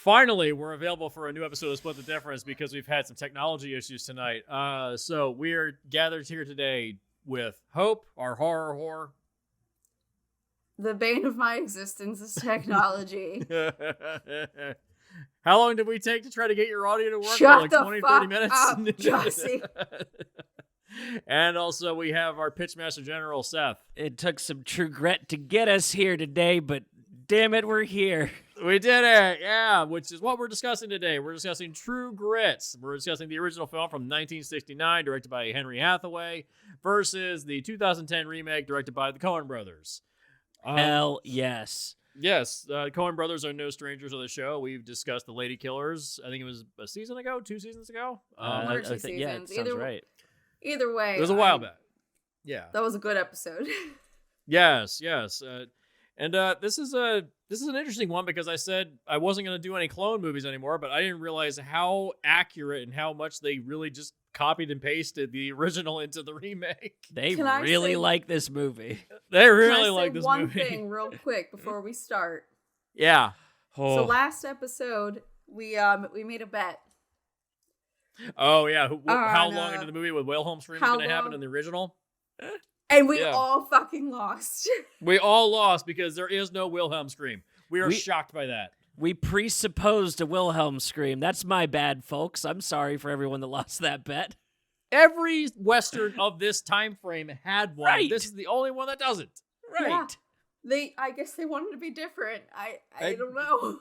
Finally, we're available for a new episode of Split the Difference because we've had some technology issues tonight. So we're gathered here today with Hope, our horror whore. The bane of my existence is technology. How long did we take to try to get your audio to work? Shut For like the 20, fuck 30 minutes? up, Jossie. And also we have our Pitchmaster General, Seth. It took some true grit to get us here today, but damn it, we're here. We did it, yeah, which is what we're discussing today. We're discussing True Grit. We're discussing the original film from 1969, directed by Henry Hathaway, versus the 2010 remake directed by the Cohen brothers. Hell yes. Yes, Cohen brothers are no strangers to the show. We've discussed The Lady Killers. I think it was a season ago, 2 seasons ago. One or two yeah, it sounds right. Either way. It was a while back. Yeah. That was a good episode. Yes. And this is an interesting one because I said I wasn't going to do any clone movies anymore, but I didn't realize how accurate and how much they really just copied and pasted the original into the remake. They really like this movie. They really like this movie. One thing real quick before we start. Yeah. Oh. So last episode we made a bet. Oh yeah. How long into the movie would Wilhelm scream going to happen in the original? And we all fucking lost. We all lost because there is no Wilhelm scream. We are shocked by that. We presupposed a Wilhelm scream. That's my bad, folks. I'm sorry for everyone that lost that bet. Every Western of this time frame had one. Right. This is the only one that doesn't. Right. Yeah. I guess they wanted to be different. I don't know.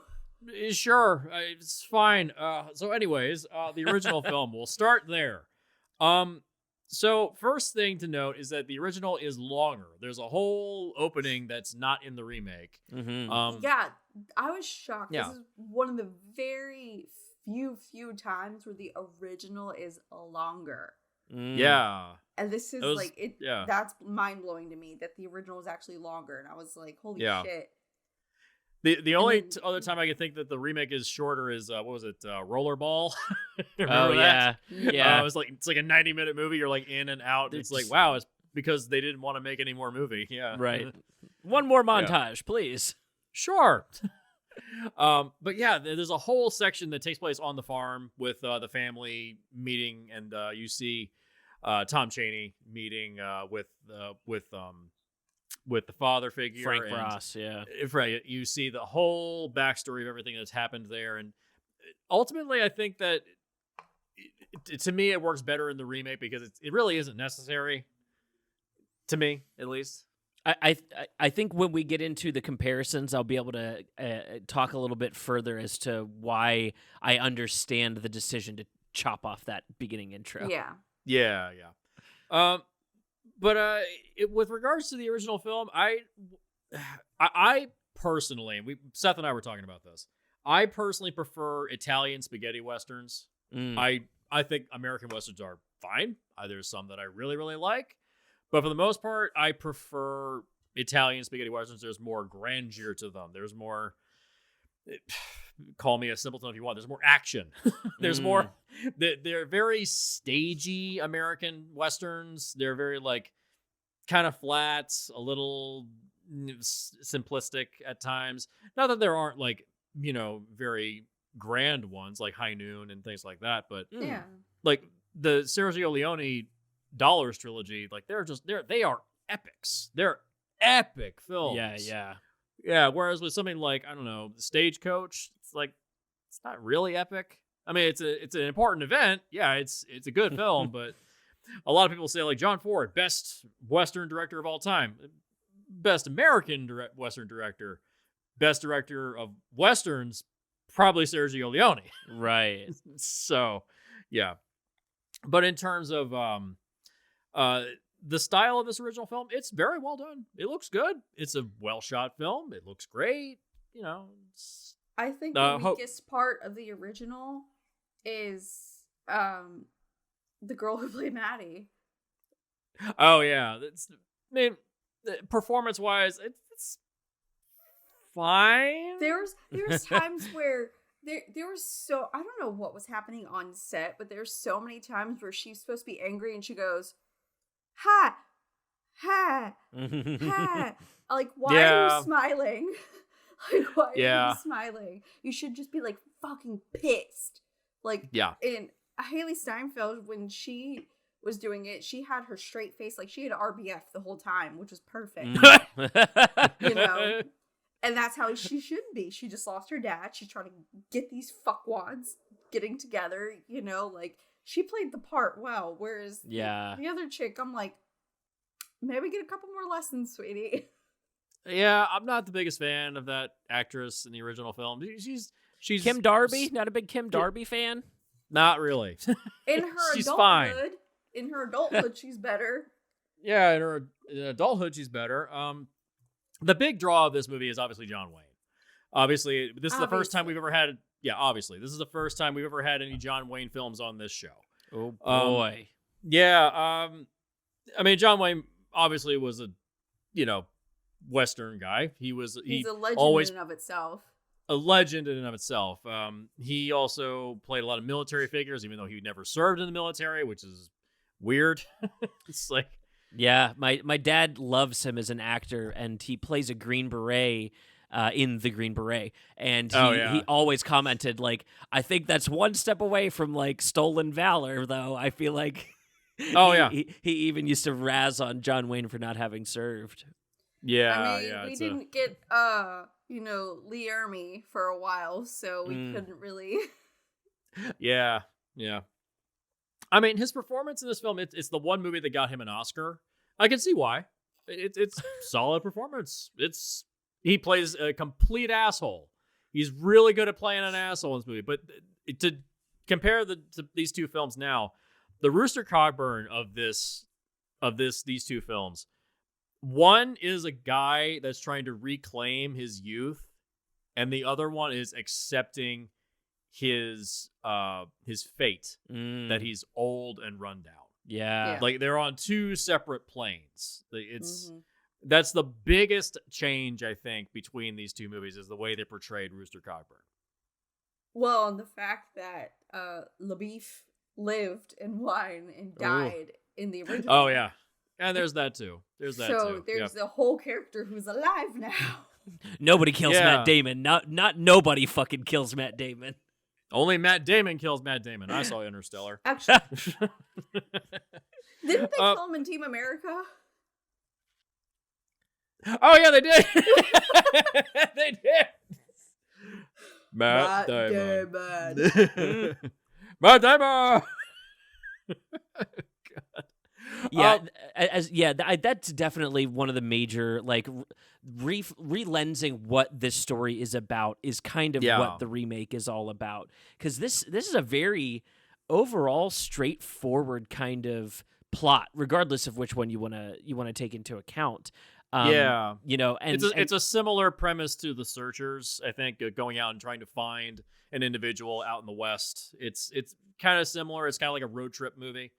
Sure, it's fine. So anyways, the original film, we'll start there. So first thing to note is that the original is longer. There's a whole opening that's not in the remake. Mm-hmm. Yeah, I was shocked. Yeah. This is one of the very few times where the original is longer. Yeah. And this is that's mind-blowing to me that the original is actually longer. And I was like, holy shit. The only other time I can think that the remake is shorter is what was it, Rollerball? Oh that? yeah. It's like a 90-minute movie. You're like in and out. It's like wow, it's because they didn't want to make any more movie. Yeah, right. One more montage, please. Sure. But yeah, there's a whole section that takes place on the farm with the family meeting, and you see Tom Chaney meeting with the father figure, Frank Ross, yeah. Right. You see the whole backstory of everything that's happened there. And ultimately, I think that, to me, it works better in the remake because it really isn't necessary. To me, at least. I think when we get into the comparisons, I'll be able to talk a little bit further as to why I understand the decision to chop off that beginning intro. Yeah. But with regards to the original film, I personally, Seth and I were talking about this. I personally prefer Italian spaghetti westerns. I think American westerns are fine. There's some that I really, really like, but for the most part, I prefer Italian spaghetti westerns. There's more grandeur to them. There's more. Call me a simpleton if you want. There's more action. There's more. They're very stagey American westerns. They're very kind of flat, a little simplistic at times. Not that there aren't very grand ones like High Noon and things like that, but like the Sergio Leone Dollars trilogy, they are epics. They're epic films. Yeah, whereas with something like, I don't know, Stagecoach, it's not really epic. I mean, it's an important event. Yeah, it's a good film, but a lot of people say John Ford, best Western director of all time, best American Western director, best director of Westerns, probably Sergio Leone. Right. So, yeah. But in terms of the style of this original film, it's very well done. It looks good. It's a well-shot film. It looks great. I think the weakest part of the original is the girl who played Maddie. Oh, yeah. Performance-wise, it's fine. There's times where there was I don't know what was happening on set, but there's so many times where she's supposed to be angry and she goes, ha, ha, ha. Why are you smiling? Why are you smiling? You should just be fucking pissed. Like, Yeah. in Haley Steinfeld, when she was doing it, she had her straight face, like she had RBF the whole time, which was perfect. You know? And that's how she should be. She just lost her dad. She's trying to get these fuckwads getting together, you know, like she played the part well. Whereas the other chick, I'm like, maybe get a couple more lessons, sweetie. Yeah, I'm not the biggest fan of that actress in the original film. She's Kim Darby? Not a big Kim Darby fan? Not really. In her She's adulthood, fine. In her adulthood, she's better. Yeah, in adulthood, she's better. The big draw of this movie is obviously John Wayne. Obviously, this is the first time we've ever had. Yeah, obviously, this is the first time we've ever had any John Wayne films on this show. Oh boy. Yeah. I mean, John Wayne obviously was a, Western guy. He's a legend always in and of itself. A legend in and of itself. He also played a lot of military figures, even though he never served in the military, which is weird. It's like, yeah, my dad loves him as an actor, and he plays a Green Beret in the Green Beret, and he always commented like, I think that's one step away from like stolen valor, though. I feel like he even used to razz on John Wayne for not having served. Yeah, I mean, we didn't get Lee Ermey for a while, so we couldn't really. Yeah. I mean, his performance in this film, it's the one movie that got him an Oscar. I can see why. It's solid performance. He plays a complete asshole. He's really good at playing an asshole in this movie. But to compare these two films now, the Rooster Cogburn of these two films, one is a guy that's trying to reclaim his youth, and the other one is accepting his fate, that he's old and run down. Yeah. Like they're on two separate planes. That's the biggest change, I think, between these two movies is the way they portrayed Rooster Cogburn. Well, and the fact that LaBeef lived and won and died in the original. Oh yeah. And there's that too. There's the whole character who's alive now. Nobody kills Matt Damon. Not nobody fucking kills Matt Damon. Only Matt Damon kills Matt Damon. I saw Interstellar. Actually, didn't they kill him in Team America? Oh yeah, they did. They did. Matt Damon. Matt Damon. God. Yeah, that's definitely one of the major like relensing what this story is about is kind of what the remake is all about, because this is a very overall straightforward kind of plot, regardless of which one you want to take into account. And it's a similar premise to The Searchers. I think going out and trying to find an individual out in the West. It's kind of similar. It's kind of like a road trip movie.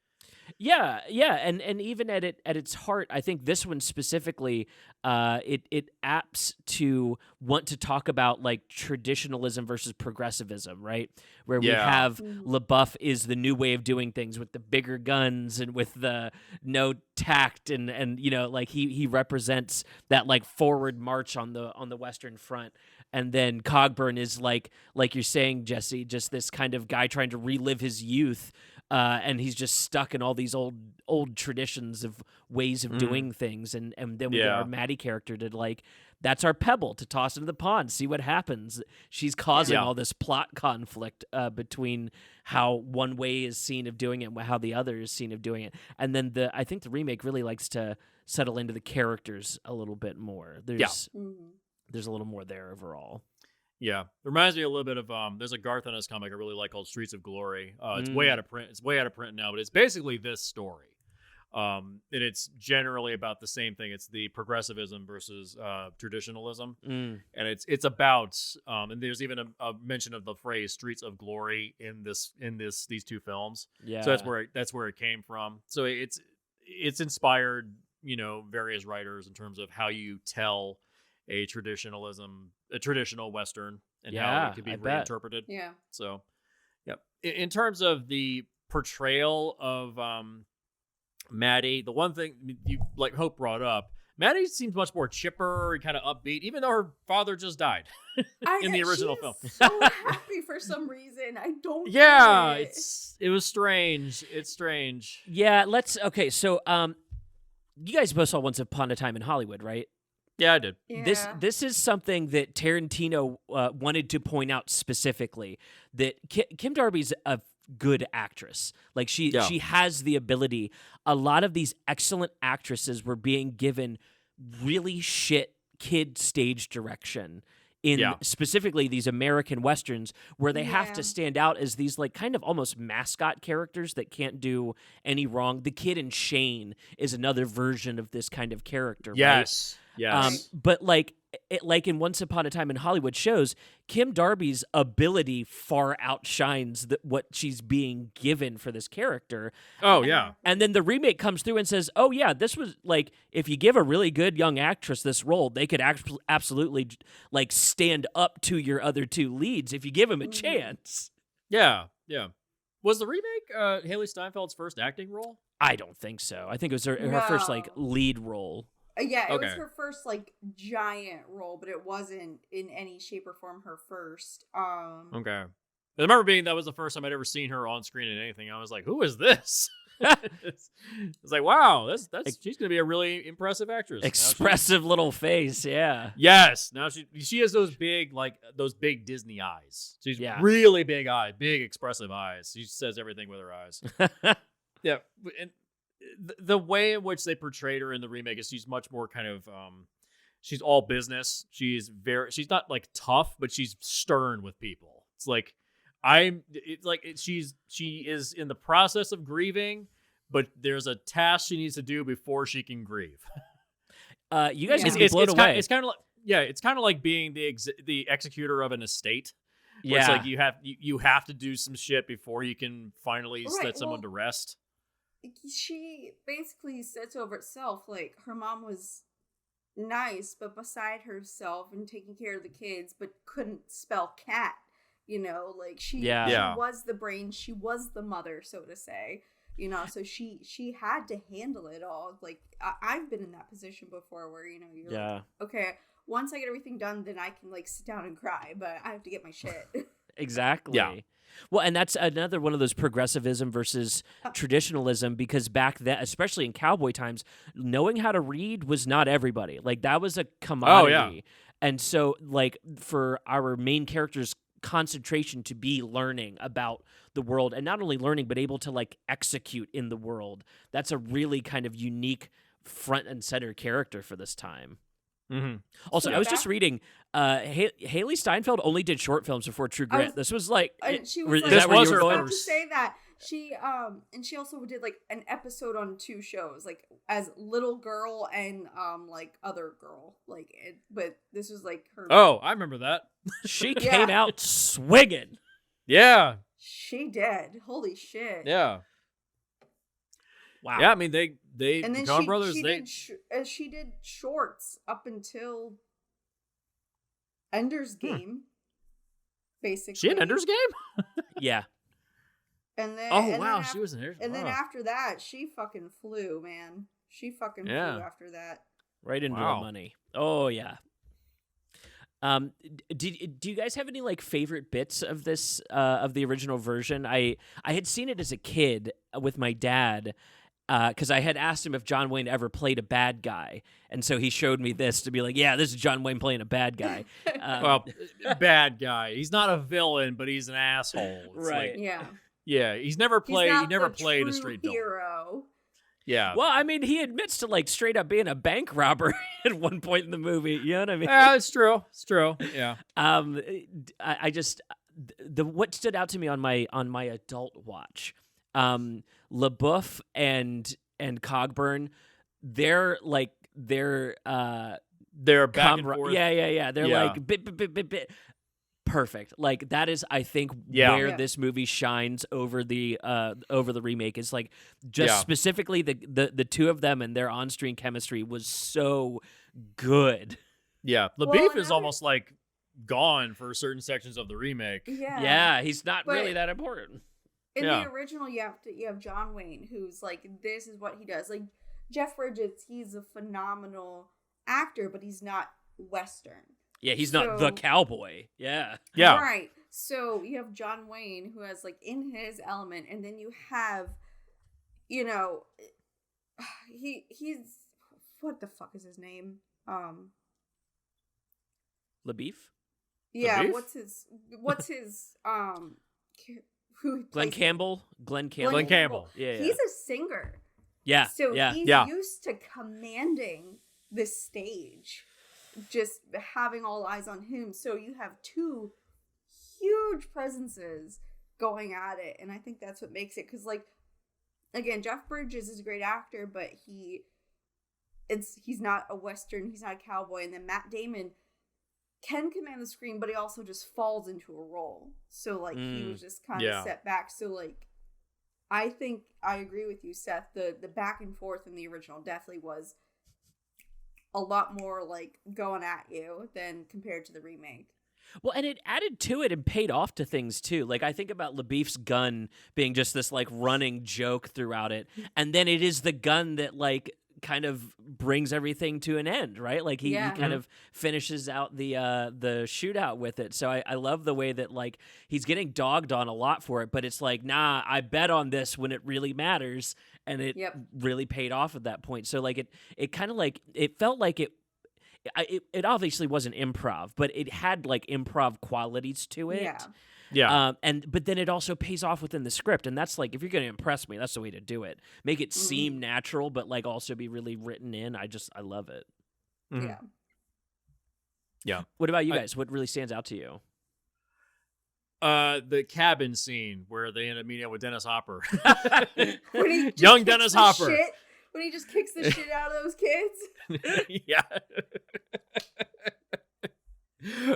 Yeah, and even at its heart, I think this one specifically, it apts to want to talk about like traditionalism versus progressivism, right? Where we have LaBeouf is the new way of doing things with the bigger guns and with the no tact and like he represents that like forward march on the Western Front, and then Cogburn is like you're saying, Jesse, just this kind of guy trying to relive his youth. And he's just stuck in all these old traditions of ways of doing things, and then we get our Maddie character to like, that's our pebble to toss into the pond, see what happens. She's causing all this plot conflict between how one way is seen of doing it and how the other is seen of doing it. And then I think the remake really likes to settle into the characters a little bit more. There's a little more there overall. Yeah, it reminds me a little bit of there's a Garth Ennis comic I really like called Streets of Glory. It's way out of print. It's way out of print now, but it's basically this story. And it's generally about the same thing. It's the progressivism versus traditionalism, and it's about and there's even a mention of the phrase "Streets of Glory" in these two films. Yeah, so that's where it came from. So it's inspired various writers in terms of how you tell a traditional Western and how it can be reinterpreted. Yeah. So, in terms of the portrayal of Maddie, the one thing you like Hope brought up, Maddie seems much more chipper and kind of upbeat, even though her father just died in the original film. So happy for some reason. I don't. Yeah, get it was strange. It's strange. Yeah, okay, so you guys both saw Once Upon a Time in Hollywood, right? Yeah, I did. Yeah. This is something that Tarantino wanted to point out specifically, that Kim Darby's a good actress. Like she has the ability. A lot of these excellent actresses were being given really shit kid stage direction in specifically these American Westerns, where they have to stand out as these like kind of almost mascot characters that can't do any wrong. The kid in Shane is another version of this kind of character. Yes. Right? Yes. But like in Once Upon a Time in Hollywood shows, Kim Darby's ability far outshines what she's being given for this character. Oh, yeah. And then the remake comes through and says, oh, yeah, this was like, if you give a really good young actress this role, they could absolutely like stand up to your other two leads if you give them a chance. Yeah. Yeah. Was the remake Haley Steinfeld's first acting role? I don't think so. I think it was her first like lead role. Yeah, it was her first like giant role, but it wasn't in any shape or form her first. Okay. I remember that was the first time I'd ever seen her on screen in anything. I was like, "Who is this?" It's like, "Wow, that's she's gonna be a really impressive actress." Expressive little face, yeah. Yes. Now she has those big Disney eyes. She's really big eyes, big expressive eyes. She says everything with her eyes. Yeah, and the way in which they portrayed her in the remake is she's much more kind of she's all business. She's she's not like tough, but she's stern with people. It's like she is in the process of grieving, but there's a task she needs to do before she can grieve. You guys get blown away. It's kind of like being the executor of an estate. Yeah, it's like you have to do some shit before you can finally set someone to rest. She basically sets over itself. Like, her mom was nice, but beside herself and taking care of the kids, but couldn't spell cat. You know, like she was the brain, she was the mother, so to say. You know, so she had to handle it all. Like, I've been in that position before, where you're like, okay, once I get everything done, then I can like sit down and cry, but I have to get my shit. Exactly. Yeah. Well, and that's another one of those progressivism versus traditionalism, because back then, especially in cowboy times, knowing how to read was not everybody. Like, that was a commodity. Oh, yeah. And so, like, for our main character's concentration to be learning about the world, and not only learning, but able to, like, execute in the world, that's a really kind of unique front and center character for this time. Mm-hmm. Also, I was just reading, Haley Steinfeld only did short films before True Grit. This was like, she was like, that was her first. about to say that she and she also did like an episode on 2 shows, like as little girl and like other girl, like but this was like her. Oh, I remember that. She came out swinging. Yeah, she did. Holy shit. Yeah. Wow. Yeah, I mean they and then Coen brothers she did shorts up until Ender's Game, basically. She in Ender's Game? Yeah. And then she was in Ender's Game. And then after that, she fucking flew, man. She fucking flew after that. Right into her money. Oh yeah. Do you guys have any like favorite bits of this of the original version? I had seen it as a kid with my dad. Because I had asked him if John Wayne ever played a bad guy, and so he showed me this to be like, yeah, this is John Wayne playing a bad guy. Well, bad guy. He's not a villain, but he's an asshole. It's right? Like, yeah. He's never played. He never played a straight hero. Villain. Yeah. Well, I mean, he admits to like straight up being a bank robber at one point in the movie. You know what I mean? Yeah, it's true. It's true. Yeah. I just what stood out to me on my adult watch. LaBeouf and Cogburn, they're back and forth. Yeah. They're like bit. Perfect. Like, that is, I think, where this movie shines over the remake. Is like just specifically the two of them and their on-screen chemistry was so good. Yeah, LaBeouf is almost like gone for certain sections of the remake. Yeah, he's not really that important. In the original, you have John Wayne, who's like, this is what he does. Like, Jeff Bridges, he's a phenomenal actor, but he's not Western. Yeah, he's not the cowboy. Yeah. Yeah. Right. So you have John Wayne, who has like in his element, and then you have, you know, he's what the fuck is his name? LaBeef? Yeah. LaBeef? What's his who Glenn plays Campbell? Glenn Campbell. Glenn Campbell. Yeah, yeah. He's a singer. Yeah. So yeah. he's Yeah. used to commanding the stage, just having all eyes on him. So you have two huge presences going at it, and I think that's what makes it. Because, like, again, Jeff Bridges is a great actor, but he's not a Western, he's not a cowboy. And then Matt Damon can command the screen, but he also just falls into a role. So, like, he was just kind of set back. So, like, I think I agree with you, Seth. The back and forth in the original definitely was a lot more, like, going at you than compared to the remake. Well, and it added to it and paid off to things, too. Like, I think about LaBeef's gun being just this, like, running joke throughout it. And then it is the gun that, like, kind of brings everything to an end, right? Like, he kind of finishes out the shootout with it. So I love the way that, like, he's getting dogged on a lot for it, but it's like, nah, I bet on this when it really matters. And it really paid off at that point. So, like, it kind of, like, it felt like it obviously wasn't improv, but it had like improv qualities to it. Yeah. But then it also pays off within the script, and that's like, if you're going to impress me, that's the way to do it. Make it seem natural, but like also be really written in. I love it. Mm-hmm. Yeah. Yeah. What about you guys? What really stands out to you? The cabin scene where they end up meeting up with Dennis Hopper. When he just Young kicks Dennis the Hopper. shit- when he just kicks the shit out of those kids. Yeah.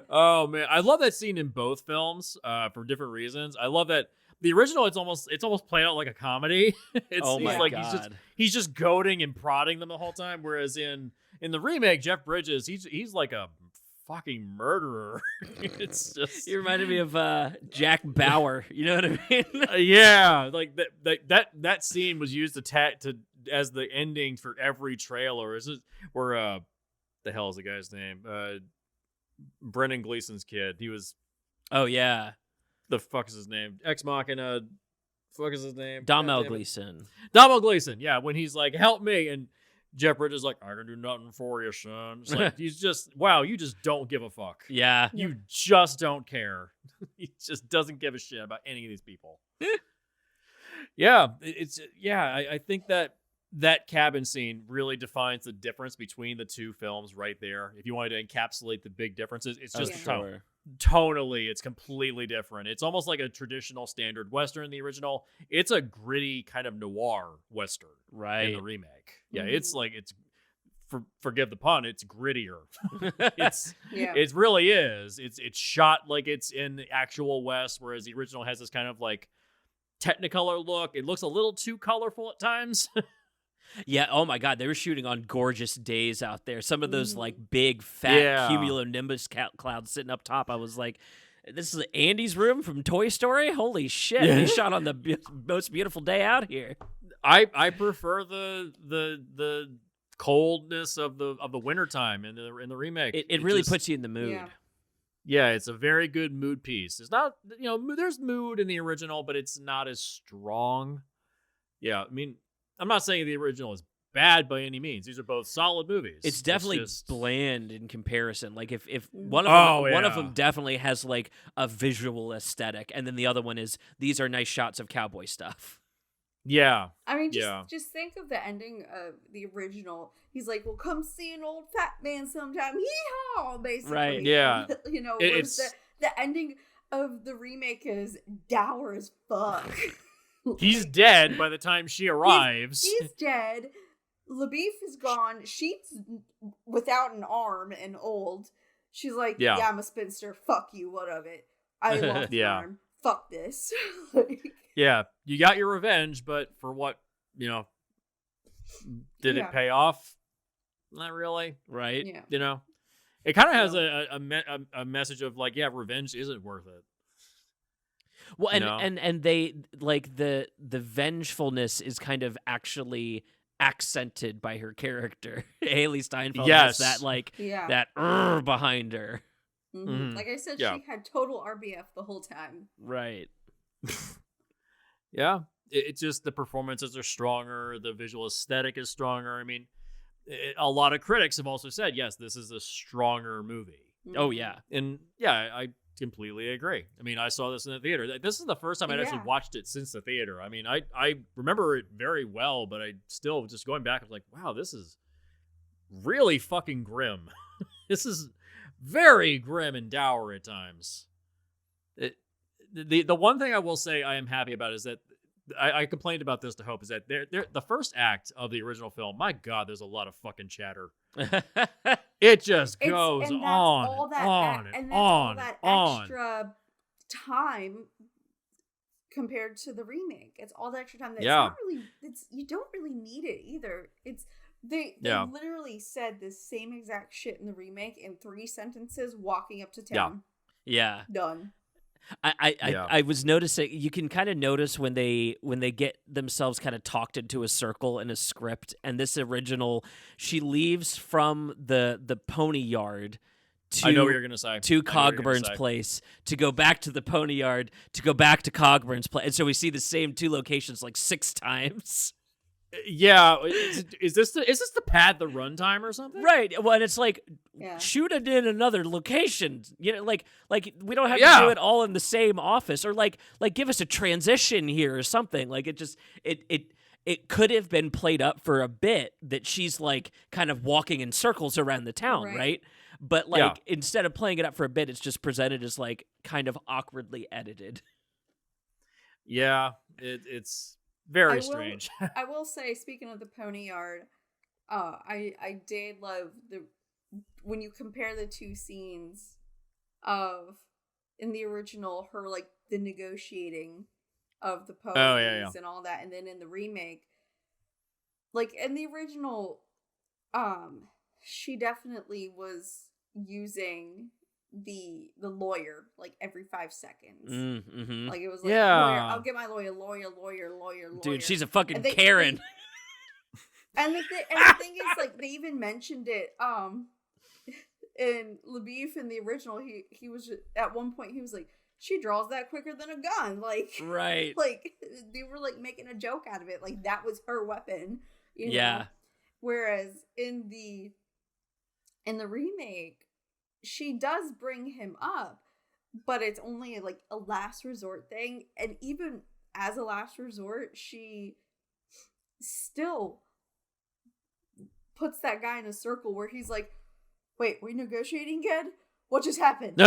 Oh man, I love that scene in both films for different reasons. I love that the original. It's almost played out like a comedy. Oh my like God. he's just goading and prodding them the whole time. Whereas in the remake, Jeff Bridges, he's like a fucking murderer. It's just You reminded me of Jack Bauer. You know what I mean? yeah, like that scene was used to as the ending for every trailer. Is it where the hell is the guy's name? Brendan Gleeson's kid. He was Oh yeah, the fuck is his name? Ex Machina. Fuck is his name? Domhnall Gleeson. Domhnall Gleeson. Yeah, when he's like, "Help me," and Jeff Bridges is like, "I can do nothing for you, son." It's like he's just wow. You just don't give a fuck. Yeah. You just don't care. He just doesn't give a shit about any of these people. Yeah, I think that cabin scene really defines the difference between the two films right there. If you wanted to encapsulate the big differences, it's just tonally, it's completely different. It's almost like a traditional standard Western in the original. It's a gritty kind of noir Western in the remake. Yeah, it's like, forgive the pun, it's grittier. It really is. It's shot like it's in the actual West, whereas the original has this kind of like Technicolor look. It looks a little too colorful at times. Yeah, oh my God, they were shooting on gorgeous days out there. Some of those like big fat cumulonimbus clouds sitting up top. I was like, this is Andy's room from Toy Story? Holy shit, they shot on the most beautiful day out here. I prefer the coldness of the wintertime in the remake. It really puts you in the mood. Yeah, it's a very good mood piece. It's not, there's mood in the original, but it's not as strong. Yeah, I mean, I'm not saying the original is bad by any means. These are both solid movies. It's definitely bland in comparison. Like if one of them definitely has like a visual aesthetic, and then the other one is these are nice shots of cowboy stuff. Yeah. I mean, just think of the ending of the original. He's like, "Well, come see an old fat man sometime." Yeehaw! Basically, right? Yeah. It's the ending of the remake is dour as fuck. He's dead by the time she arrives. He's dead. LaBeef is gone. She's without an arm and old. She's like, yeah, I'm a spinster. Fuck you. What of it? I lost an arm. Fuck this. Yeah, you got your revenge, but for what, did it pay off? Not really. Right? Yeah. It kind of has a message of like, yeah, revenge isn't worth it. Well, and they like the vengefulness is kind of actually accented by her character. Haley Steinfeld Yes. has that like Yeah. that behind her. Mhm. Like I said, Yeah. she had total RBF the whole time. Right. Yeah. It's just the performances are stronger. The visual aesthetic is stronger. I mean, a lot of critics have also said, yes, this is a stronger movie. Oh yeah. And yeah, I completely agree. I mean, I saw this in the theater. This is the first time I'd actually Yeah. watched it since the theater. I mean, I remember it very well, but I still just going back, I was like, wow, this is really fucking grim. This is very grim and dour at times. The one thing I will say I am happy about is that I complained about this to Hope, is that the first act of the original film, my God, there's a lot of fucking chatter. It just goes and that's on all that, and on and and that's all on that and on. extra time compared to the remake. It's all the extra time that Yeah. it's not really. It's you don't really need it either. It's they Yeah. literally said the same exact shit in the remake in 3 sentences walking up to Yeah. town. Yeah. Done. I was noticing, you can kind of notice when they get themselves kind of talked into a circle in a script, and this original, she leaves from the pony yard to I know what you're gonna say. to I know what you're gonna Cogburn's say. place, to go back to the pony yard, to go back to Cogburn's place, and so we see the same 2 locations like 6 times. Yeah, is this to pad the runtime or something? Right. Well, and it's like, Yeah. shoot it in another location. You know, like we don't have Yeah. to do it all in the same office, or like give us a transition here or something. Like it just it could have been played up for a bit that she's like kind of walking in circles around the town, Right. right? But like Yeah. instead of playing it up for a bit, it's just presented as like kind of awkwardly edited. Yeah, it's very I will- strange. I will say, speaking of the pony yard, I did love when you compare the 2 scenes of in the original, her like the negotiating of the ponies yeah. and all that, and then in the remake, like in the original, she definitely was using the lawyer like every 5 seconds. Mm-hmm. Like it was like, Yeah. lawyer, I'll get my lawyer. Dude, she's a fucking And they- Karen. And the thing is, like, they even mentioned it, in LaBeouf in the original, he was just, at one point, he was like, she draws that quicker than a gun, like, Right. like, they were, like, making a joke out of it, like, that was her weapon, you know? Yeah. Whereas in the remake, she does bring him up, but it's only, like, a last resort thing, and even as a last resort, she still puts that guy in a circle where he's like, wait, we negotiating again? What just happened?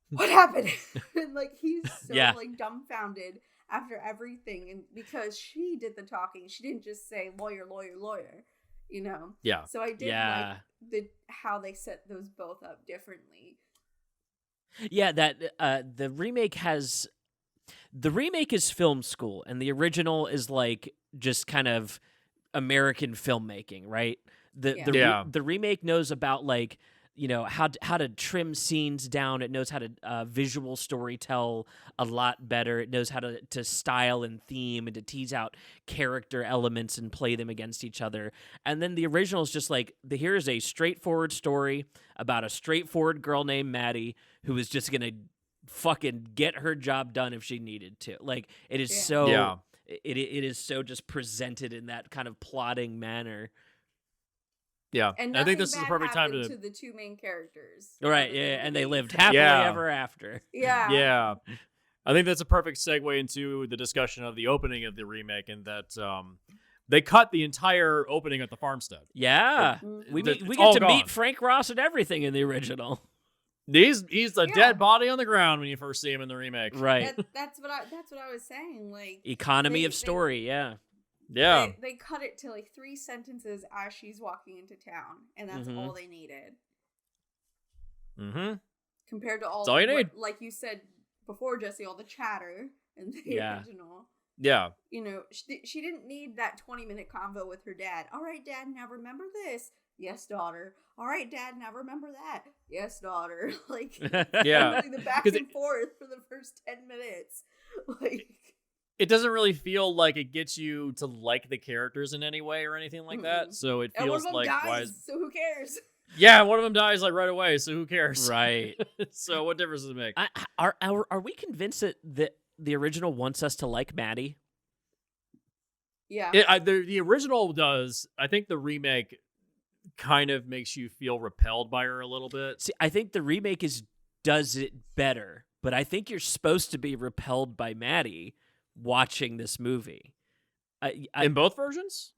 What happened? And like he's so Yeah. like dumbfounded after everything, and because she did the talking, she didn't just say lawyer, you know? Yeah. So I did Yeah. like how they set those both up differently. Yeah, that the remake is film school, and the original is like just kind of American filmmaking, right? The remake knows about like, you know, how to trim scenes down. It knows how to visual story tell a lot better. It knows how to style and theme and to tease out character elements and play them against each other. And then the original is just like, here is a straightforward story about a straightforward girl named Maddie who is just gonna fucking get her job done if she needed to. Like it is so Yeah. it is so just presented in that kind of plotting manner. Yeah. And I think nothing this is the bad perfect time happened to the 2 main characters. Right, other yeah, than and they Lee. lived happily Yeah. ever after. Yeah. Yeah. I think that's a perfect segue into the discussion of the opening of the remake, and that they cut the entire opening at the farmstead. Yeah. Mhm. We It's get all to gone. meet Frank Ross and everything in the original. He's a Yeah. dead body on the ground when you first see him in the remake. Right. That's what I was saying. Like Economy of they- story, yeah. Yeah. they cut it to like 3 sentences as she's walking into town, and that's Mhm. all they needed. Mm-hmm. Compared to That's all you need. like you said before, Jesse, all the chatter in the Yeah. original. Yeah. You know, she didn't need that 20-minute convo with her dad. All right, Dad, now remember this. Yes, daughter. All right, Dad, now remember that. Yes, daughter. Like, Yeah. literally the back 'Cause and forth for the first 10 minutes. Like, it doesn't really feel like it gets you to like the characters in any way or anything like that. So it And one feels of them like dies, why is so who cares? yeah, one of them dies like right away, so who cares? Right. So what difference does it make? Are we convinced that the original wants us to like Maddie? Yeah. The original does. I think the remake kind of makes you feel repelled by her a little bit. See, I think the remake does it better, but I think you're supposed to be repelled by Maddie watching this movie. In both versions?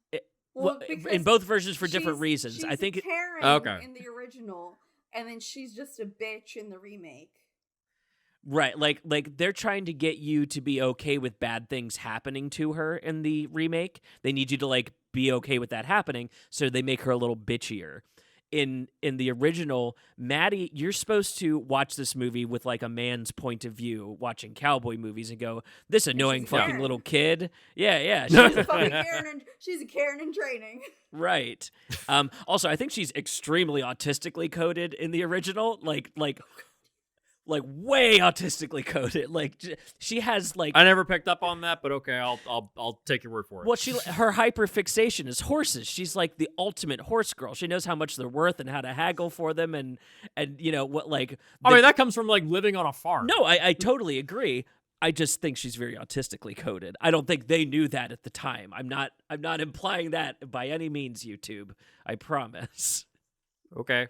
Well, because in both versions for different reasons. She's I think Karen Okay. in the original, and then she's just a bitch in the remake. right, like they're trying to get you to be okay with bad things happening to her in the remake. They need you to like be okay with that happening, so they make her a little bitchier. In the original, Maddie, you're supposed to watch this movie with like a man's point of view, watching cowboy movies, and go, "This annoying she's fucking Karen. little kid." Yeah, She's a fucking Karen, and she's a Karen in training. right. Also, I think she's extremely autistically coded in the original, like way autistically coded. Like she has like I never picked up on that, but okay, I'll take your word for it. well, her hyperfixation is horses. She's like the ultimate horse girl. She knows how much they're worth and how to haggle for them, and you know what like. I mean, that comes from like living on a farm. No, I totally agree. I just think she's very autistically coded. I don't think they knew that at the time. I'm not implying that by any means, YouTube. I promise. Okay.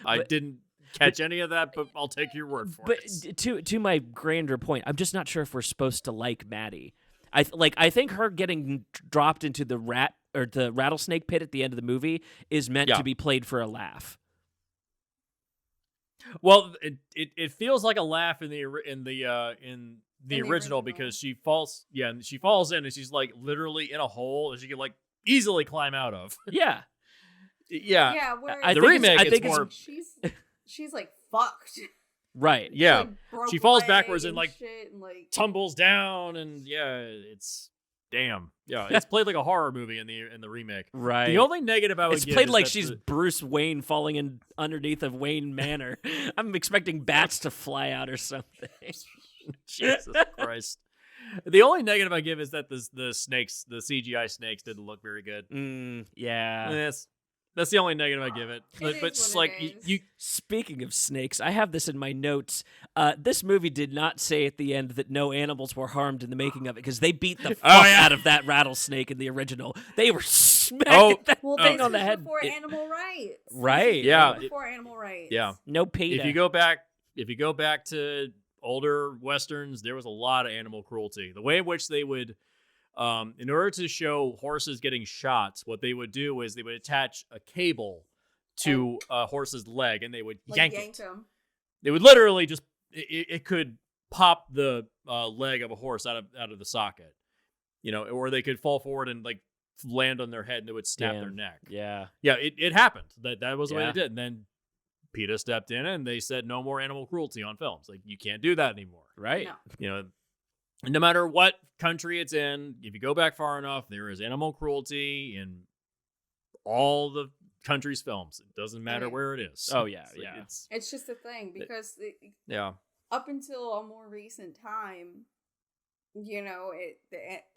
I didn't catch any of that, but I'll take your word for it. But to my grander point, I'm just not sure if we're supposed to like Maddie. I think her getting dropped into the rattlesnake pit at the end of the movie is meant to be played for a laugh. Well, it feels like a laugh in the original because she falls and she falls in and she's like literally in a hole that she can like easily climb out of. Yeah. Yeah. Yeah, where The remake, I think it's more. she's like fucked. Right. Yeah. Like, broke She falls leg backwards and, like, shit and like Tumbles down and it's damn. Yeah, it's played like a horror movie in the remake. Right. The only negative I would It's give played is like that she's the- Bruce Wayne falling in underneath of Wayne Manor. I'm expecting bats to fly out or something. Jesus Christ. The only negative I give is that the snakes, the CGI snakes, didn't look very good. Yeah. That's the only negative I give it. It But is just what like it is. you, Speaking of snakes, I have this in my notes. This movie did not say at the end that no animals were harmed in the making of it because they beat the fuck out of that rattlesnake in the original. They were smacking that well, thing this on the was head. before animal rights. Right. Yeah. Before animal rights. yeah. No PETA. If you go back to older westerns, there was a lot of animal cruelty. The way in which they would, in order to show horses getting shot, what they would do is they would attach a cable to a horse's leg and they would Like yank yank it. him. They would literally just it could pop the leg of a horse out of the socket, or they could fall forward and like land on their head and it would snap their neck. Yeah. Yeah, it happened. That was the way Yeah. they did. And then PETA stepped in and they said no more animal cruelty on films. Like you can't do that anymore. Right. No. No matter what country it's in, if you go back far enough, there is animal cruelty in all the country's films. It doesn't matter where it is. Oh, yeah, It's like, yeah. It's just a thing because yeah. up until a more recent time, the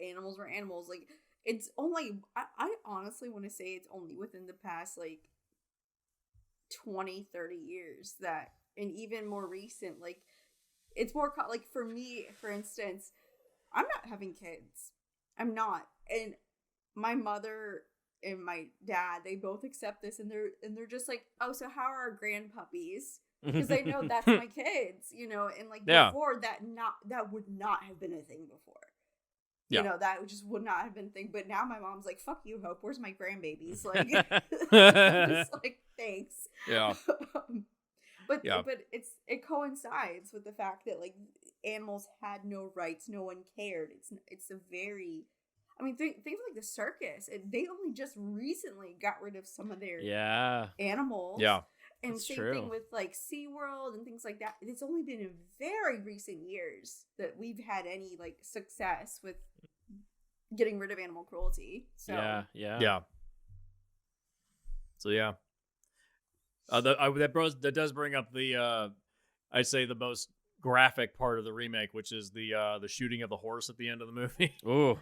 animals were animals. Like it's only I honestly want to say it's only within the past like 20, 30 years that, and even more recent, like it's more like for me, for instance, I'm not having kids. I'm not, and my mother and my dad, they both accept this, and they're just like, oh, so how are our grand puppies? Because they know that's my kids, and like before that would not have been a thing before. That just would not have been a thing. But now my mom's like, fuck you, Hope. Where's my grandbabies? Like, I'm just like, thanks. Yeah. But it coincides with the fact that like animals had no rights, no one cared. It's a very, I mean, think of like the circus. They only just recently got rid of some of their animals. Yeah. And That's same true. thing with like SeaWorld and things like that. It's only been in very recent years that we've had any like success with getting rid of animal cruelty. So Yeah. So yeah. That does bring up the I'd say the most graphic part of the remake, which is the shooting of the horse at the end of the movie. Ooh.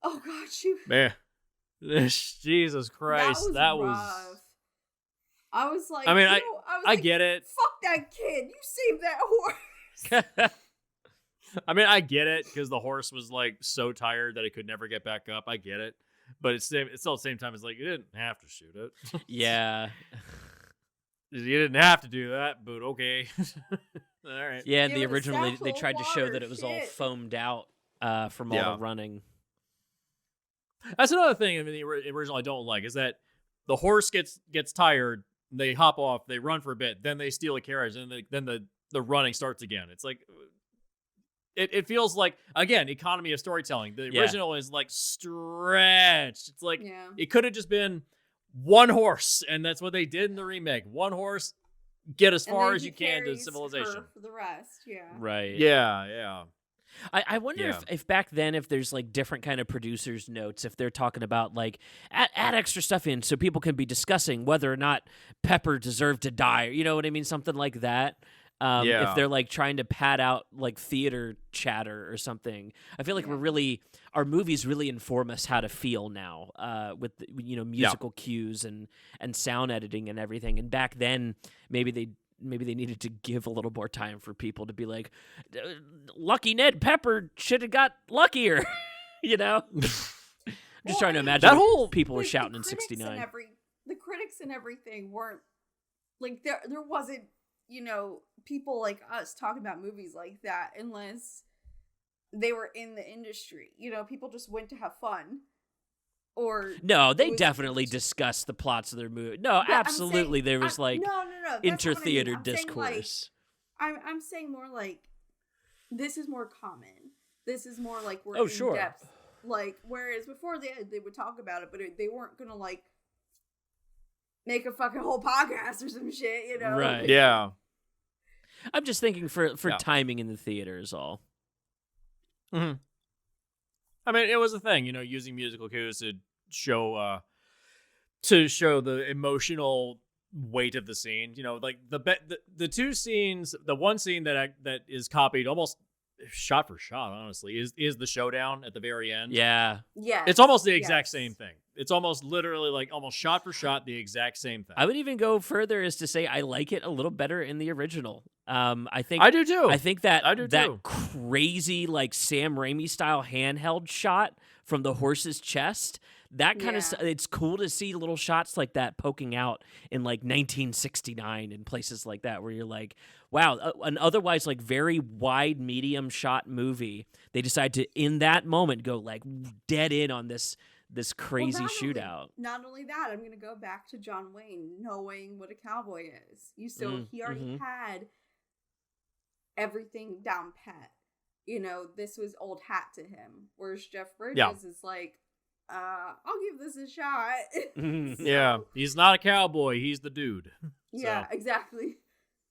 Oh God, shoot. Man, Jesus Christ, that was. Rough. I was like, I mean, I like, get it. Fuck that kid! You saved that horse. I mean, I get it because the horse was like so tired that it could never get back up. I get it, but it's still at the same time. It's like you didn't have to shoot it. Yeah. You didn't have to do that, but okay. All right. Yeah, and Give the it a original they satchel of tried to show water, that it was all shit. foamed out from all Yeah. the running. That's another thing in the original I don't like is that the horse gets tired, they hop off, they run for a bit, then they steal a carriage, and then the running starts again. It's like it feels like again economy of storytelling. The original is like stretched. It's like it could have just been one horse, and that's what they did in the remake. One horse, get as far as you can to civilization. For the rest, Right. Yeah. I wonder if back then if there's like different kind of producers notes if they're talking about like add extra stuff in so people can be discussing whether or not Pepper deserved to die, you know what I mean, something like that. If they're like trying to pad out like theater chatter or something. I feel like our movies really inform us how to feel now with musical cues and sound editing and everything. And back then maybe they needed to give a little more time for people to be like, lucky Ned Pepper should have got luckier, you know? I'm just trying to imagine that whole people were shouting in 69. The critics and everything weren't like there wasn't, people like us talking about movies like that unless they were in the industry. People just went to have fun. Or no, they definitely discussed the plots of their movie. No, absolutely, there was like inter-theater discourse. I'm saying more like this is more common. This is more like we're in depth. Like whereas before they would talk about it, but they weren't gonna like make a fucking whole podcast or some shit, Right? Yeah. I'm just thinking for timing in the theater is all. Mm-hmm. I mean, it was a thing, using musical cues to show the emotional weight of the scene. Like the two scenes, the one scene that is copied almost shot for shot, honestly, is the showdown at the very end. Yeah. It's almost the exact same thing. It's almost literally like almost shot for shot the exact same thing. I would even go further as to say I like it a little better in the original. I think I do too. I think that crazy like Sam Raimi style handheld shot from the horse's chest, that kind of it's cool to see little shots like that poking out in like 1969 and places like that where you're like, wow, an otherwise like very wide medium shot movie, they decide to in that moment go like dead in on this crazy shootout. Not only that, I'm going to go back to John Wayne knowing what a cowboy is. He already had everything down pat. This was old hat to him. Whereas Jeff Bridges is like, I'll give this a shot. Yeah, he's not a cowboy. He's the dude. Yeah, exactly.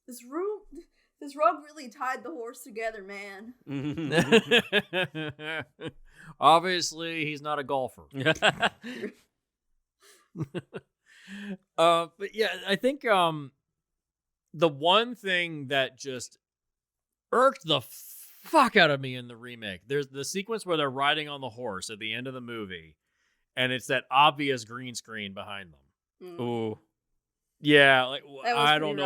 This rug really tied the horse together, man. Obviously, he's not a golfer. But yeah, I think the one thing that just irked the fuck out of me in the remake, there's the sequence where they're riding on the horse at the end of the movie, and it's that obvious green screen behind them. Ooh. Yeah, like I don't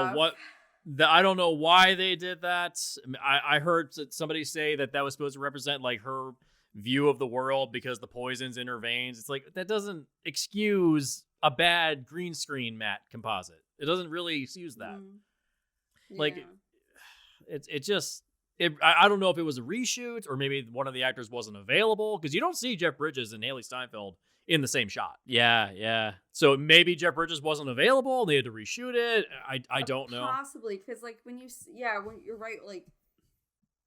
know why they did that. I heard somebody say that was supposed to represent like her view of the world because the poison's in her veins. It's like that doesn't excuse a bad green screen matte composite. It doesn't really excuse that. Like I don't know if it was a reshoot or maybe one of the actors wasn't available because you don't see Jeff Bridges and Haley Steinfeld in the same shot. Yeah. So maybe Jeff Bridges wasn't available and they had to reshoot it. I don't know. Possibly because like when you're right, like,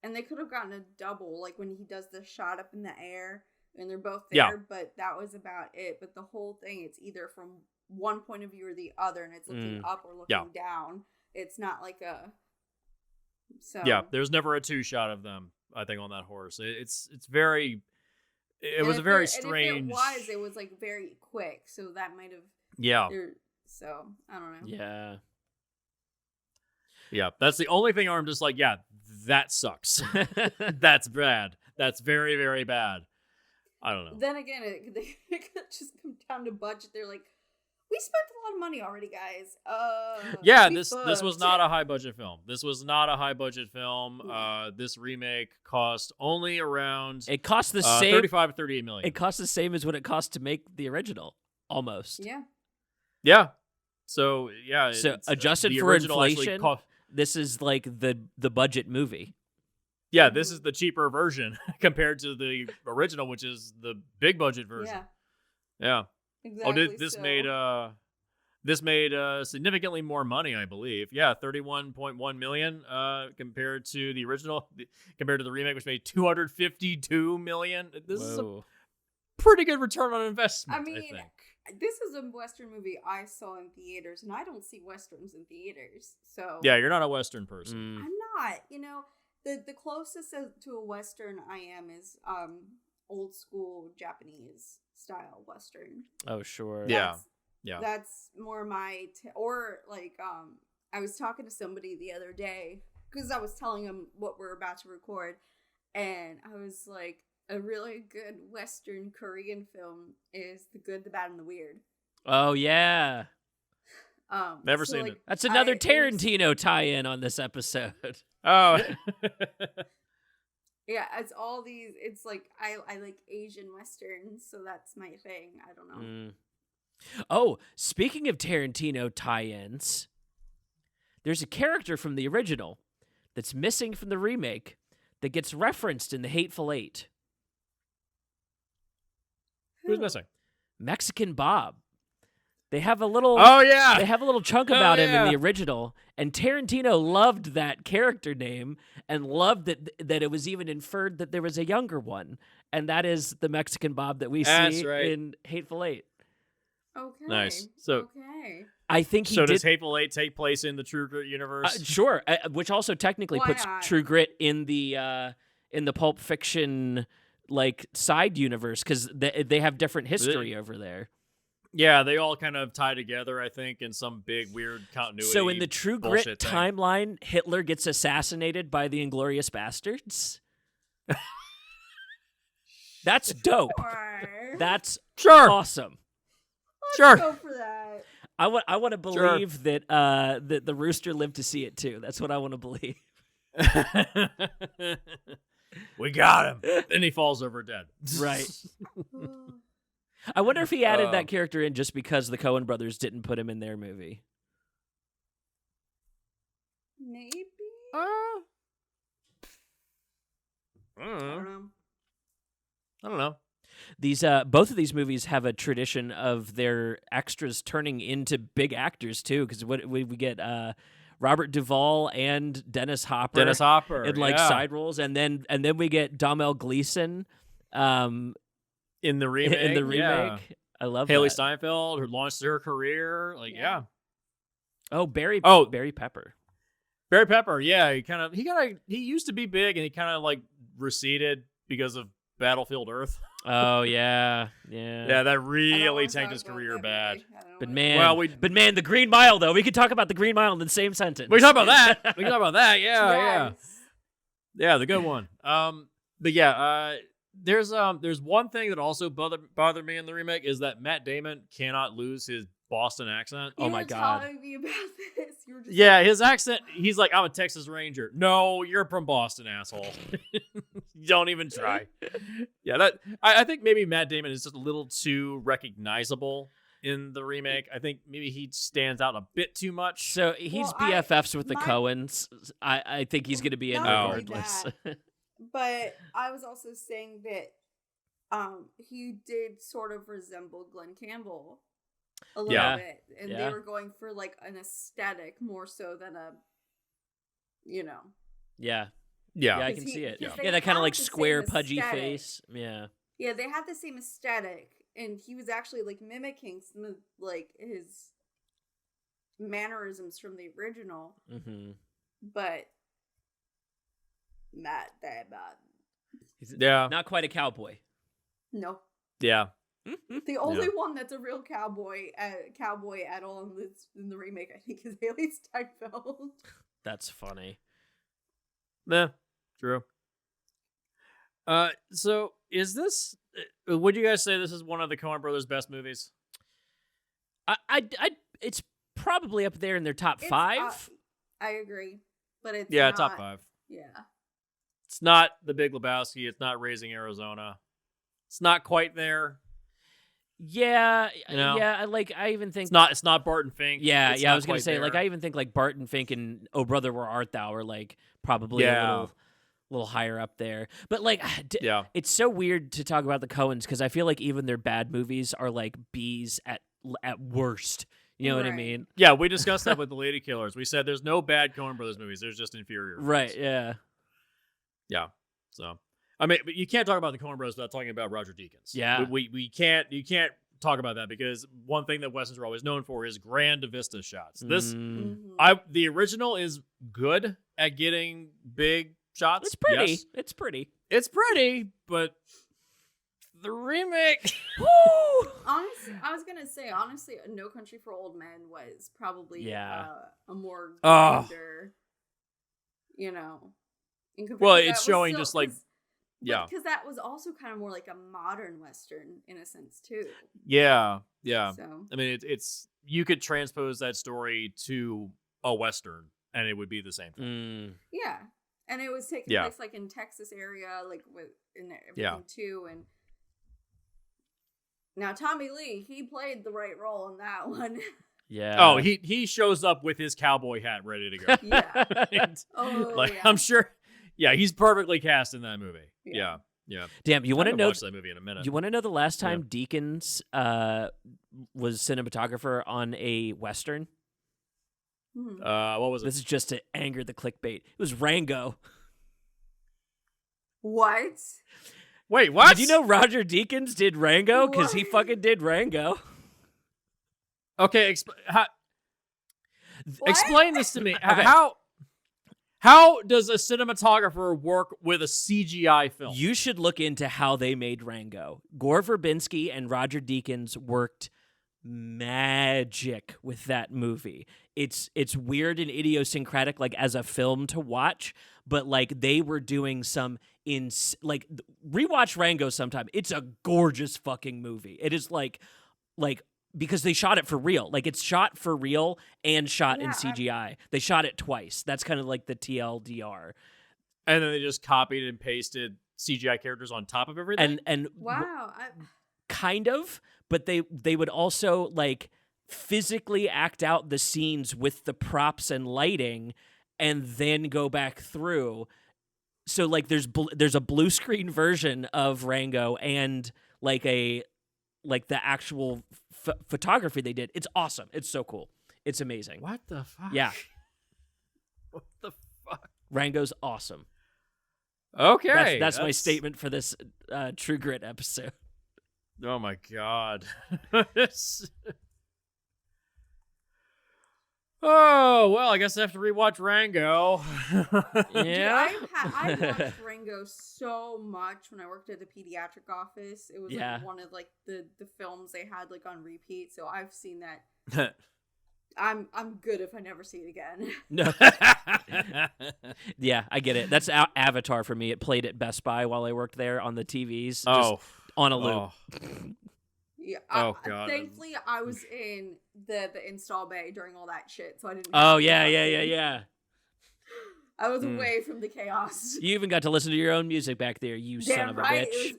and they could have gotten a double like when he does the shot up in the air and they're both there, but that was about it. But the whole thing, it's either from one point of view or the other, and it's looking up or looking down. It's not like a. So yeah, there's never a two shot of them. I think on that horse, it's very. It was a very strange. And if it was like very quick, so that might have. Yeah. So I don't know. Yeah. Yeah, that's the only thing I'm just like, that sucks. That's bad. That's very, very bad. I don't know. Then again, it could just come down to budget. They're like, we spent a lot of money already, guys. Yeah, we this fucked. was not a high budget film. This was not a high budget film. This remake cost only around It cost the same. 35 to 38 million. It cost the same as what it cost to make the original, almost. Yeah. Yeah. So yeah. So it's, adjusted the for original actually inflation, cost- this is like the budget movie. yeah, this is the cheaper version compared to the original, which is the big budget version. Yeah. Yeah. Exactly. This made significantly more money, I believe. Yeah, 31.1 million compared to the original, compared to the remake, which made 252 million. This is a pretty good return on investment. I mean, think. this is a Western movie I saw in theaters, and I don't see Westerns in theaters. So Yeah, you're not a Western person. I'm not. The closest to a Western I am is old school Japanese style Western. Oh, sure. Yeah. Yeah. That's more my or like I was talking to somebody the other day because I was telling them what we're about to record, and I was like, a really good Western Korean film is The Good, the Bad, and the Weird. Oh, yeah. Never seen it. That's another Tarantino tie-in on this episode. Oh. Yeah, it's all these. It's like I like Asian Westerns, so that's my thing. I don't know. Oh, speaking of Tarantino tie-ins, there's a character from the original that's missing from the remake that gets referenced in The Hateful Eight. Who's missing? Mexican Bob. They have a little. Oh yeah. They have a little chunk about him in the original, and Tarantino loved that character name and loved that it was even inferred that there was a younger one, and that is the Mexican Bob that we see in Hateful Eight. Okay. Nice. So I think he so did. Does Hateful Eight take place in the True Grit universe? Sure, which also technically Why puts not? True Grit in the Pulp Fiction like side universe because they have different history over there. Yeah, they all kind of tie together, I think, in some big weird continuity. So in the True Grit bullshit thing. timeline, Hitler gets assassinated by the Inglourious Bastards. That's dope. Sure. That's Sure. awesome. Let's go for that. I want to believe that that the rooster lived to see it too. That's what I want to believe. We got him. Then he falls over dead. Right. I wonder if he added that character in just because the Cohen brothers didn't put him in their movie. Maybe. I I don't know. don't know. These both of these movies have a tradition of their extras turning into big actors too, because we get Robert Duvall and Dennis Hopper in like side roles, and then we get Domhnall Gleeson in the remake. Yeah. I love Haley that. Steinfeld, who launched her career. Oh, Barry Pepper. Barry Pepper. Yeah, he used to be big, and he kind of like receded because of Battlefield Earth. Oh yeah. Yeah, that really tanked his career bad. But man, the Green Mile though. We could talk about the Green Mile in the same sentence. We can talk about that. Yeah, Yes. yeah, the good one. But yeah, there's one thing that also bothered me in the remake is that Matt Damon cannot lose his Boston accent. You Oh my were God. telling me about this. You were just Yeah, his accent. He's like, I'm a Texas Ranger. No, you're from Boston, asshole. Don't even try. Yeah, that I think maybe Matt Damon is just a little too recognizable in the remake. I think maybe he stands out a bit too much. So he's BFFs with the Coens. I think he's going to be in Not only regardless. But I was also saying that he did sort of resemble Glenn Campbell a little bit. And they were going for like an aesthetic more so than a, Yeah, Yeah, I can see it. because Yeah, they that kind of have like the square, same pudgy aesthetic. face. Yeah. Yeah, they have the same aesthetic, and he was actually like mimicking some of like his mannerisms from the original, Mm-hmm. but not that bad. yeah, Not quite a cowboy. No, yeah. the only one that's a real cowboy at all in the remake, I think, is Haley Steinfeld. That's funny. Meh, true. So is this? Would you guys say this is one of the Coen Brothers' best movies? It's probably up there in their top It's, 5. I agree, but it's Yeah, not, top 5. Yeah. It's not The Big Lebowski. It's not Raising Arizona. It's not quite there. Yeah, You know? yeah. I even think It's not Barton Fink. Yeah, It's yeah. I not was gonna quite say there. like I even think like Barton Fink and Oh Brother Where Art Thou are like probably a little higher up there. But like, Yeah. it's so weird to talk about the Coens because I feel like even their bad movies are like B's at worst. You know what I Right. mean? Yeah, we discussed that with The Lady Killers. We said there's no bad Coen Brothers movies. There's just inferior films. Right. Yeah. Yeah. So, I mean, but you can't talk about the Coen Brothers without talking about Roger Deakins. Yeah. We can't. You can't talk about that because one thing that Westerns are always known for is grand vista shots. This, Mhm. the original is good at getting big shots. It's pretty. Yes. It's pretty. It's pretty, but the remake. Honestly, I was gonna say honestly, No Country for Old Men was probably a more grander, you know. Well, it's showing just like, because that was also kind of more like a modern Western in a sense too. yeah. So I mean, it's you could transpose that story to a Western, and it would be the same thing. yeah, and it was taking place like in Texas area, like with in everything too, and. Now, Tommy Lee, he played the right role in that one. Yeah. Oh, he shows up with his cowboy hat ready to go. Yeah. I'm sure. Yeah, he's perfectly cast in that movie. Yeah. Damn, you want to know? Watch that movie in a minute. You want to know the last time Deakins was cinematographer on a Western? What was it? This is just to anger the clickbait. It was Rango. What? Wait, what? Did you know Roger Deakins did Rango? Because he fucking did Rango. Okay, explain this to me. Okay. How does a cinematographer work with a CGI film? You should look into how they made Rango. Gore Verbinski and Roger Deakins worked magic with that movie. It's weird and idiosyncratic, like as a film to watch, but like they were doing some rewatch Rango sometime. It's a gorgeous fucking movie. It is like because they shot it for real. Like it's shot for real and shot in CGI. They shot it twice. That's kind of like the TLDR. And then they just copied and pasted CGI characters on top of everything. And wow, kind of, but they would also like physically act out the scenes with the props and lighting and then go back through. So like there's a blue screen version of Rango and like the actual photography they did. It's awesome. It's so cool. It's amazing. What the fuck? Yeah. What the fuck? Rango's awesome. Okay. That's my statement for this True Grit episode. Oh my god. Oh, well, I guess I have to rewatch Rango. Yeah. Dude, I watched Rango so much when I worked at the pediatric office. It was like one of like the films they had like on repeat. So I've seen that. I'm good if I never see it again. No. Yeah, I get it. That's Avatar for me. It played at Best Buy while I worked there on the TVs. Just on a loop. Yeah. Oh god. Thankfully, I was in the install bay during all that shit, so I didn't. Oh yeah. I was away from the chaos. You even got to listen to your own music back there, you son of a bitch.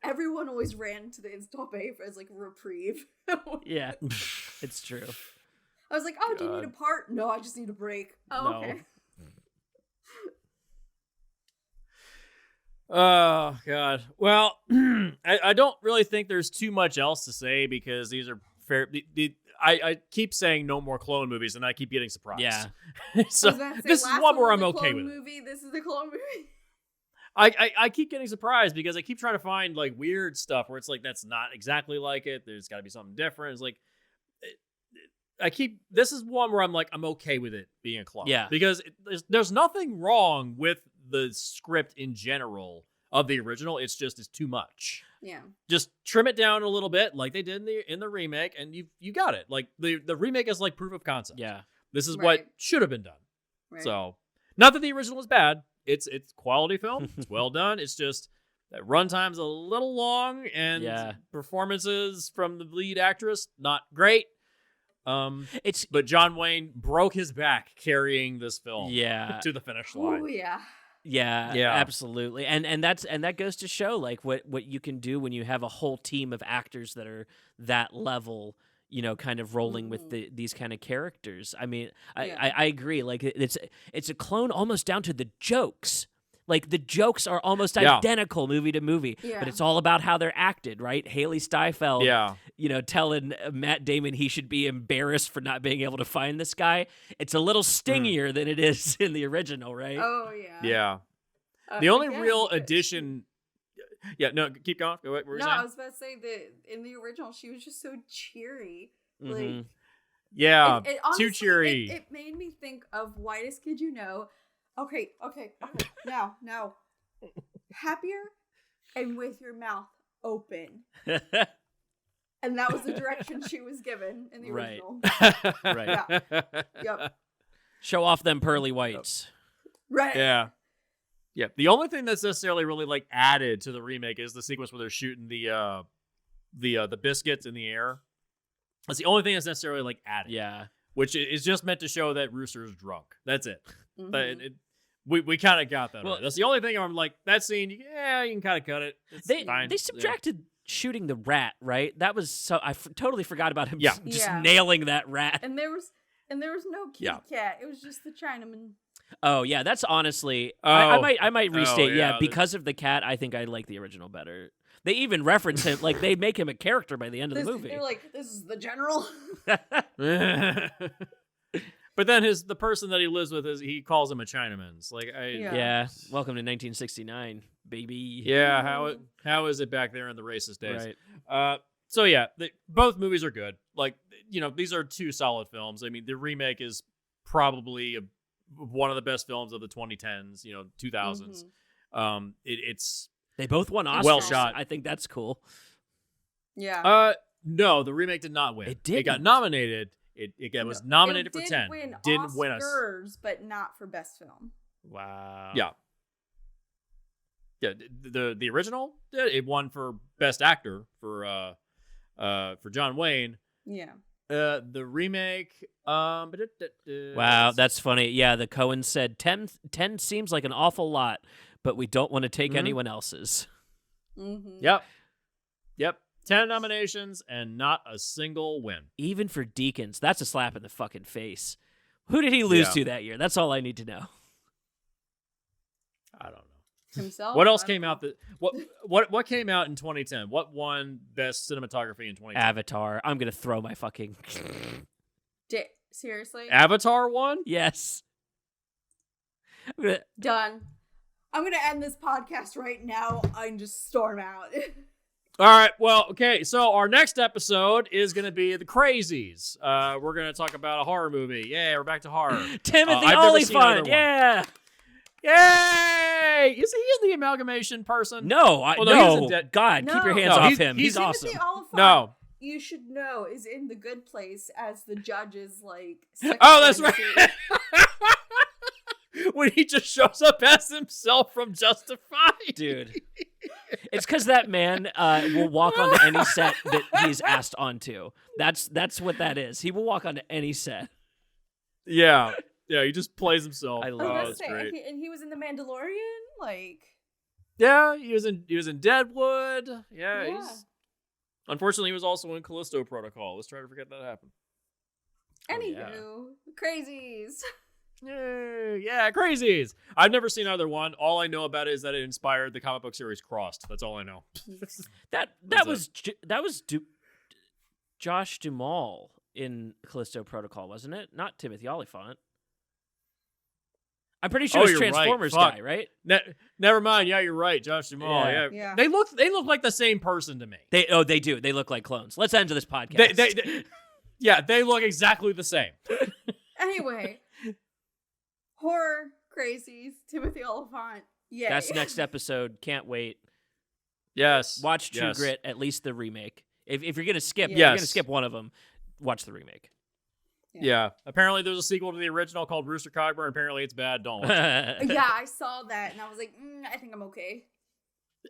Everyone always ran to the install bay as like a reprieve. Yeah, it's true. I was like, "Oh, do you need a part? No, I just need a break." Oh, No. okay. Oh god. Well, I don't really think there's too much else to say because these are fair. I keep saying no more clone movies, and I keep getting surprised. Yeah. So this is one where I'm okay with. This is the clone movie. I keep getting surprised because I keep trying to find like weird stuff where it's like that's not exactly like it. There's got to be something different. It's like this is one where I'm like I'm okay with it being a clone. Yeah. Because there's nothing wrong with the script in general of the original. It's too much. Yeah. Just trim it down a little bit like they did in the remake and you got it. Like the remake is like proof of concept. Yeah. This is what should have been done. Right. So, not that the original is bad. It's quality film. It's well done. It's just that runtime's a little long, and performances from the lead actress not great. But John Wayne broke his back carrying this film to the finish line. Oh yeah. Yeah, absolutely. And that goes to show like what you can do when you have a whole team of actors that are that level, kind of rolling with these kind of characters. I mean, I agree. Like it's a clone almost down to the jokes. Like the jokes are almost identical movie to movie, but it's all about how they're acted, right? Haley Steinfeld, telling Matt Damon he should be embarrassed for not being able to find this guy. It's a little stingier than it is in the original, right? Oh yeah. Yeah. The only real addition. Yeah, no, keep going. Go ahead. I was about to say that in the original, she was just so cheery. Like, it honestly, too cheery. It made me think of Whitest Kid You Know. Okay. Now, happier and with your mouth open. And that was the direction she was given in the original. Right. Yeah. Yep. Show off them pearly whites. Right. Yeah. Yeah. The only thing that's necessarily really like added to the remake is the sequence where they're shooting the biscuits in the air. That's the only thing that's necessarily like added. Yeah. Which is just meant to show that Rooster's drunk. That's it. Mm-hmm. But we kind of got that. Well, right. That's the only thing I'm like, that scene, you can kind of cut it. It's fine. They subtracted shooting the rat, right? That was so I totally forgot about him just nailing that rat. And there was no kitty cat. It was just the Chinaman. Oh yeah, that's honestly I might restate because of the cat. I think I like the original better. They even reference him, like they make him a character by the end of the movie. They're like, this is the general. But then the person that he lives with he calls him a Chinaman. It's like welcome to 1969, baby. Yeah, how is it back there in the racist days? Right. So yeah, both movies are good. Like these are two solid films. I mean, the remake is probably one of the best films of the 2010s, 2000s. Mm-hmm. It's they both won Oscars. Well shot. I think that's cool. Yeah. No, the remake did not win. It did. It got nominated. It was nominated for 10. Didn't win Oscars, but not for best film. Wow. Yeah. Yeah. The original it won for best actor for John Wayne. Yeah. The remake. Wow, that's funny. Yeah, the Cohen said 10 seems like an awful lot, but we don't want to take anyone else's. Mm-hmm. Yep. 10 nominations and not a single win. Even for Deakins, that's a slap in the fucking face. Who did he lose to that year? That's all I need to know. I don't know. Himself? What else came out what came out in 2010? What won best cinematography in 2010? Avatar. I'm going to throw my fucking seriously? Avatar won? Yes. Done. I'm going to end this podcast right now and just storm out. All right. Well, okay. So our next episode is going to be The Crazies. We're going to talk about a horror movie. Yeah, we're back to horror. Timothy Olyphant. Yeah. Yay! Is he the amalgamation person? No. No. God, keep your hands off him. He's Timothy awesome. Olyphant, no. You should know is in The Good Place as the judge's like. Oh, that's right. When he just shows up as himself from Justified. Dude. It's because that man will walk onto any set that he's asked onto. That's what that is. He will walk onto any set. Yeah. Yeah, he just plays himself. I love it. It's great. And he was in The Mandalorian? Like... Yeah, he was in Deadwood. Yeah. Unfortunately, he was also in Callisto Protocol. Let's try to forget that happened. Anywho, Crazies. Yay, yeah, Crazies. I've never seen either one. All I know about it is that it inspired the comic book series Crossed. That's all I know. that was Josh Duhamel in Callisto Protocol, wasn't it? Not Timothy Olyphant. I'm pretty sure it's Transformers guy, right? Never mind. Yeah, you're right, Josh Duhamel. Yeah. They look like the same person to me. They do. They look like clones. Let's end this podcast. They look exactly the same. Anyway. Horror, Crazies, Timothy Olyphant. Yeah, that's next episode. Can't wait. Yes. Watch True Grit, at least the remake. If you're gonna skip, you're gonna skip one of them. Watch the remake. Yeah. Apparently, there's a sequel to the original called Rooster Cogburn. Apparently, it's bad. Don't watch it. Yeah, I saw that and I was like, I think I'm okay.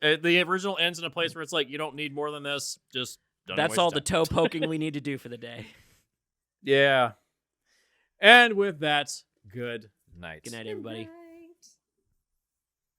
The original ends in a place where it's like, you don't need more than this. Just don't That's waste all time. the toe poking we need to do for the day. Yeah. And with that, good night. Good night, everybody. Goodbye.